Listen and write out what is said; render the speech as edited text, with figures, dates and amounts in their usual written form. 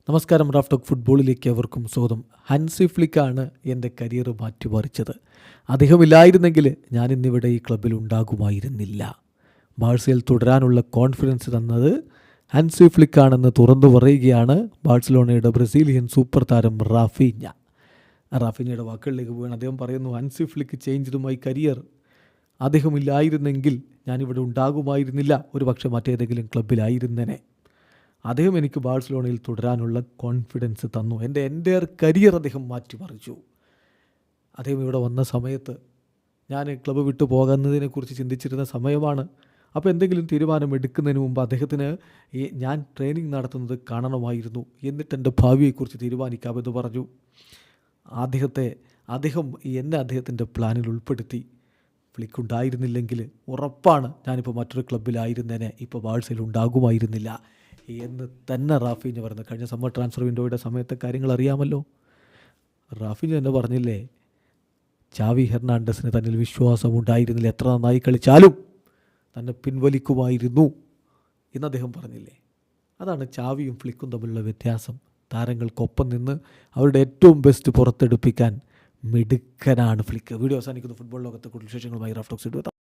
നമസ്കാരം. Raf talk ഫുട്ബോളിലേക്ക് അവർക്കും സ്വാഗതം. ഹാൻസി ഫ്ലിക്കാണ് എൻ്റെ കരിയർ മാറ്റിമറിച്ചത്. അദ്ദേഹമില്ലായിരുന്നെങ്കിൽ ഞാൻ ഇന്നിവിടെ ഈ ക്ലബ്ബിൽ ഉണ്ടാകുമായിരുന്നില്ല. ബാഴ്സയിൽ തുടരാനുള്ള കോൺഫിഡൻസ് തന്നത് ഹാൻസി ഫ്ലിക്കാണെന്ന് തുറന്നു പറയുകയാണ് ബാഴ്സലോണയുടെ ബ്രസീലിയൻ സൂപ്പർ താരം റാഫീഞ്ഞയുടെ വാക്കുകളിലേക്ക് പോവുകയാണ്. അദ്ദേഹം പറയുന്നു, Hansi Flick changed my career. അദ്ദേഹമില്ലായിരുന്നെങ്കിൽ ഞാനിവിടെ ഉണ്ടാകുമായിരുന്നില്ല. ഒരു പക്ഷേ മറ്റേതെങ്കിലും ക്ലബ്ബിലായിരുന്നേനെ. അദ്ദേഹം എനിക്ക് ബാഴ്സലോണയിൽ തുടരാനുള്ള കോൺഫിഡൻസ് തന്നു. എൻ്റെ എൻ്റയർ കരിയർ അദ്ദേഹം മാറ്റിമറിച്ചു. അദ്ദേഹം ഇവിടെ വന്ന സമയത്ത് ഞാൻ ക്ലബ്ബ് വിട്ടു പോകുന്നതിനെക്കുറിച്ച് ചിന്തിച്ചിരുന്ന സമയമാണ്. അപ്പോൾ എന്തെങ്കിലും തീരുമാനം എടുക്കുന്നതിന് മുമ്പ് അദ്ദേഹത്തിന് ഞാൻ ട്രെയിനിങ് നടത്തുന്നത് കാണണമായിരുന്നു. എന്നിട്ട് എൻ്റെ ഭാവിയെക്കുറിച്ച് തീരുമാനിക്കാമെന്ന് പറഞ്ഞു. അദ്ദേഹം എന്നെ അദ്ദേഹത്തിൻ്റെ പ്ലാനിൽ ഉൾപ്പെടുത്തി. ഫ്ലിക്ക് ഉണ്ടായിരുന്നില്ലെങ്കിൽ ഉറപ്പാണ് ഞാനിപ്പോൾ മറ്റൊരു ക്ലബ്ബിലായിരുന്നേനെ, ഇപ്പോൾ ബാഴ്സയിൽ ഉണ്ടാകുമായിരുന്നില്ല എന്ന് തന്നെ റാഫീഞ്ഞ പറയുന്നത്. കഴിഞ്ഞ സമ്മർ ട്രാൻസ്ഫർ വിൻഡോയുടെ സമയത്തെ കാര്യങ്ങൾ അറിയാമല്ലോ. റാഫീഞ്ഞ തന്നെ പറഞ്ഞില്ലേ, ചാവി ഹെർണാണ്ടസിന് തന്നിൽ വിശ്വാസമുണ്ടായിരുന്നില്ല, എത്ര നന്നായി കളിച്ചാലും തന്നെ പിൻവലിക്കുമായിരുന്നു എന്ന് അദ്ദേഹം പറഞ്ഞില്ലേ. അതാണ് ചാവിയും ഫ്ലിക്കും തമ്മിലുള്ള വ്യത്യാസം. താരങ്ങൾക്കൊപ്പം നിന്ന് അവരുടെ ഏറ്റവും ബെസ്റ്റ് പുറത്തെടുപ്പിക്കാൻ മിടുക്കനാണ് ഫ്ലിക്ക്. വീഡിയോ അവസാനിക്കുന്നു. ഫുട്ബോൾ ലോകത്തെ കൂടുതൽ വിശേഷങ്ങളുമായി റാഫ് ടോക്സ്.